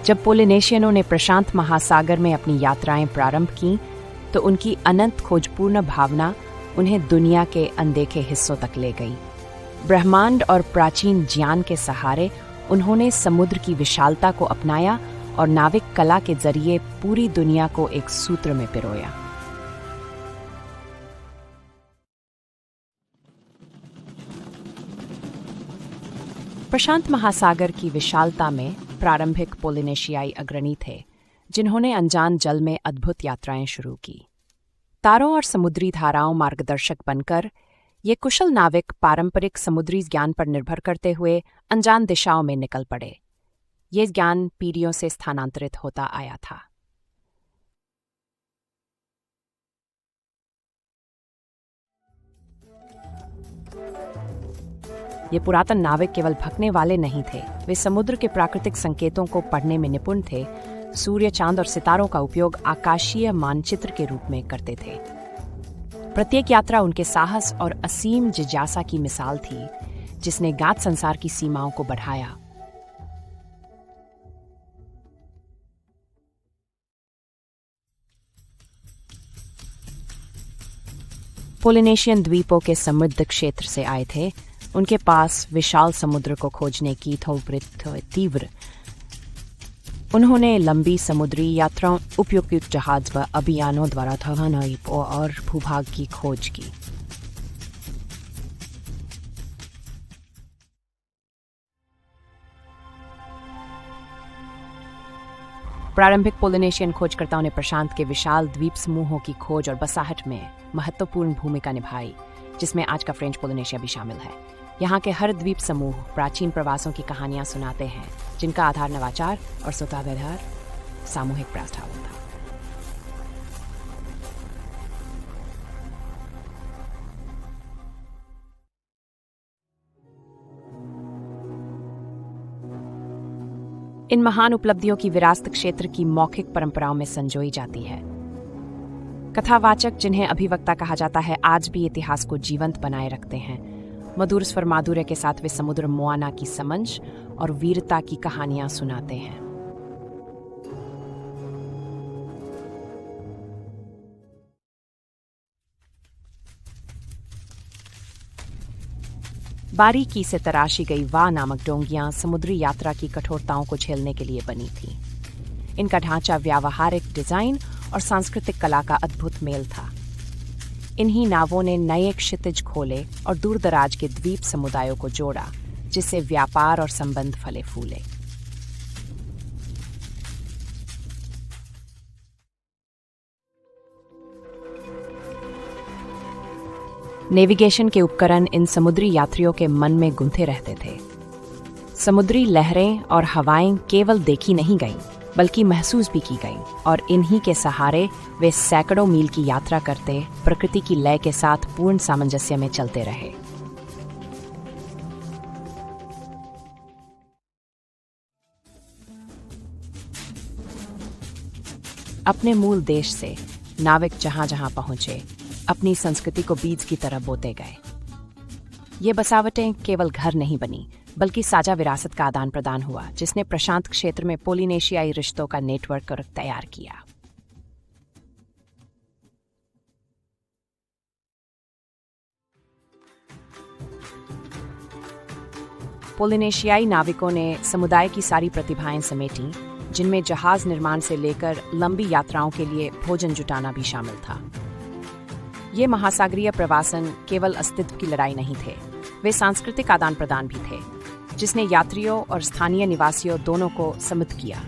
जब पोलिनेशियनों ने प्रशांत महासागर में अपनी यात्राएं प्रारंभ कीं, तो उनकी अनंत खोजपूर्ण भावना उन्हें दुनिया के अनदेखे हिस्सों तक ले गई। ब्रह्मांड और प्राचीन ज्ञान के सहारे उन्होंने समुद्र की विशालता को अपनाया और नाविक कला के जरिए पूरी दुनिया को एक सूत्र में पिरोया। प्रशांत महासागर की विशालता में प्रारंभिक पोलिनेशियाई अग्रणी थे, जिन्होंने अनजान जल में अद्भुत यात्राएं शुरू की। तारों और समुद्री धाराओं मार्गदर्शक बनकर ये कुशल नाविक पारंपरिक समुद्री ज्ञान पर निर्भर करते हुए अनजान दिशाओं में निकल पड़े। ये ज्ञान पीढ़ियों से स्थानांतरित होता आया था। ये पुरातन नाविक केवल भटकने वाले नहीं थे, वे समुद्र के प्राकृतिक संकेतों को पढ़ने में निपुण थे। सूर्य, चांद और सितारों का उपयोग आकाशीय मानचित्र के रूप में करते थे। प्रत्येक यात्रा उनके साहस और असीम जिज्ञासा की मिसाल थी, जिसने ज्ञात संसार की सीमाओं को बढ़ाया। पोलिनेशियन द्वीपों के समृद्ध क्षेत्र से आए थे। उनके पास विशाल समुद्र को खोजने की तीव्र। उन्होंने लंबी समुद्री यात्राओं, उपयुक्त जहाज व अभियानों द्वारा थवानाई और भूभाग की खोज की। प्रारंभिक पोलिनेशियन खोजकर्ताओं ने प्रशांत के विशाल द्वीप समूहों की खोज और बसाहट में महत्वपूर्ण भूमिका निभाई, जिसमें आज का फ्रेंच पोलिनेशिया भी शामिल है। यहाँ के हर द्वीप समूह प्राचीन प्रवासों की कहानियां सुनाते हैं, जिनका आधार नवाचार और स्वतःधार सामूहिक प्रयास था। इन महान उपलब्धियों की विरासत क्षेत्र की मौखिक परंपराओं में संजोई जाती है। कथावाचक, जिन्हें अभिवक्ता कहा जाता है, आज भी इतिहास को जीवंत बनाए रखते हैं। मधुर स्वर माधुर्य के साथ वे समुद्र मोआना की समझ और वीरता की कहानियां सुनाते हैं। बारीकी से तराशी गई वा नामक डोंगियां समुद्री यात्रा की कठोरताओं को झेलने के लिए बनी थी। इनका ढांचा व्यावहारिक डिजाइन और सांस्कृतिक कला का अद्भुत मेल था। इन्हीं नावों ने नए क्षितिज खोले और दूरदराज के द्वीप समुदायों को जोड़ा, जिससे व्यापार और संबंध फले फूले। नेविगेशन के उपकरण इन समुद्री यात्रियों के मन में गुंथे रहते थे। समुद्री लहरें और हवाएं केवल देखी नहीं गईं, बल्कि महसूस भी की गईं, और इन्हीं के सहारे वे सैकड़ों मील की यात्रा करते प्रकृति की लय के साथ पूर्ण सामंजस्य में चलते रहे। अपने मूल देश से नाविक जहां जहां पहुंचे, अपनी संस्कृति को बीज की तरह बोते गए। ये बसावटें केवल घर नहीं बनी, बल्कि साझा विरासत का आदान प्रदान हुआ, जिसने प्रशांत क्षेत्र में पोलिनेशियाई रिश्तों का नेटवर्क तैयार किया। पोलिनेशियाई नाविकों ने समुदाय की सारी प्रतिभाएं समेटी, जिनमें जहाज निर्माण से लेकर लंबी यात्राओं के लिए भोजन जुटाना भी शामिल था। ये महासागरीय प्रवासन केवल अस्तित्व की लड़ाई नहीं थे, वे सांस्कृतिक आदान प्रदान भी थे, जिसने यात्रियों और स्थानीय निवासियों दोनों को समृद्ध किया।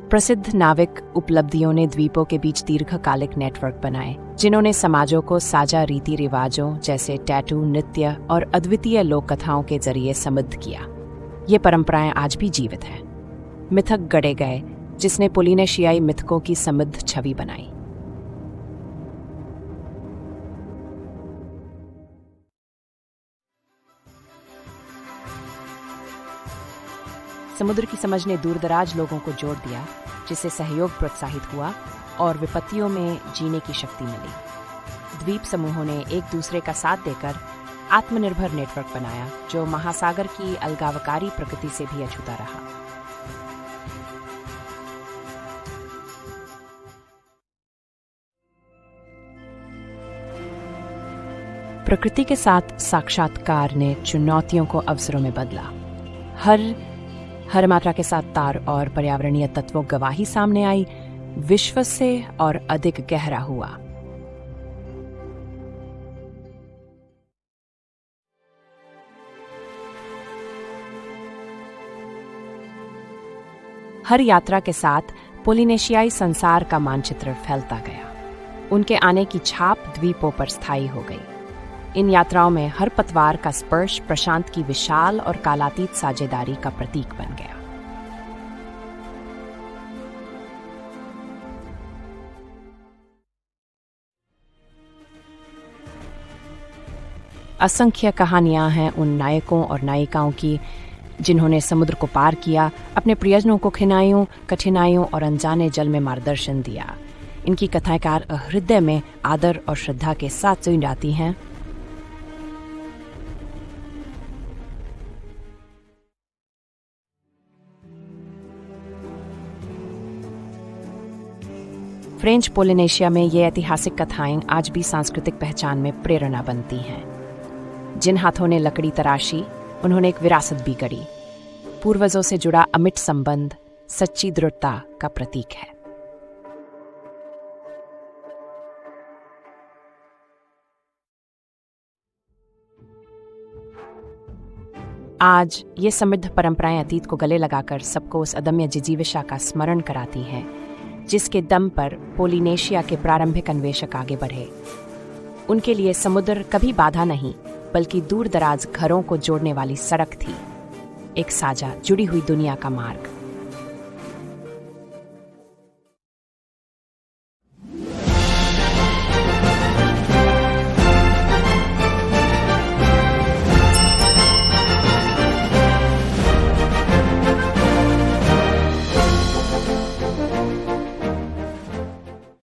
प्रसिद्ध नाविक उपलब्धियों ने द्वीपों के बीच दीर्घकालिक नेटवर्क बनाए, जिन्होंने समाजों को साझा रीति रिवाजों जैसे टैटू, नृत्य और अद्वितीय लोक कथाओं के जरिए समृद्ध किया। ये परंपराएं आज भी जीवित हैं। मिथक गढ़े गए, जिसने पोलिनेशियाई मिथकों की समृद्ध छवि बनाई। समुद्र की समझ ने दूरदराज लोगों को जोड़ दिया, जिससे सहयोग प्रोत्साहित हुआ और विपत्तियों में जीने की शक्ति मिली। द्वीप समूहों ने एक दूसरे का साथ देकर आत्मनिर्भर नेटवर्क बनाया, जो महासागर की अलगावकारी प्रकृति से भी अछूता रहा। प्रकृति के साथ साक्षात्कार ने चुनौतियों को अवसरों में बदला। हर मात्रा के साथ तार और पर्यावरणीय तत्वों गवाही सामने आई, विश्व से और अधिक गहरा हुआ। हर यात्रा के साथ पोलिनेशियाई संसार का मानचित्र फैलता गया। उनके आने की छाप द्वीपों पर स्थायी हो गई। इन यात्राओं में हर पतवार का स्पर्श प्रशांत की विशाल और कालातीत साझेदारी का प्रतीक बन गया। असंख्य कहानियां हैं उन नायकों और नायिकाओं की जिन्होंने समुद्र को पार किया, अपने प्रियजनों को कठिनाइयों और अनजाने जल में मार्गदर्शन दिया। इनकी कथाकार हृदय में आदर और श्रद्धा के साथ सुनी जाती हैं। फ्रेंच पोलिनेशिया में ये ऐतिहासिक कथाएं आज भी सांस्कृतिक पहचान में प्रेरणा बनती हैं। जिन हाथों ने लकड़ी तराशी, उन्होंने एक विरासत भी गढ़ी। पूर्वजों से जुड़ा अमिट संबंध सच्ची दृढ़ता का प्रतीक है। आज ये समृद्ध परंपराएं अतीत को गले लगाकर सबको उस अदम्य जिजीविषा का स्मरण कराती हैं जिसके दम पर पोलिनेशिया के प्रारंभिक अन्वेषक आगे बढ़े। उनके लिए समुद्र कभी बाधा नहीं, बल्कि दूर दराज घरों को जोड़ने वाली सड़क थी, एक साझा जुड़ी हुई दुनिया का मार्ग।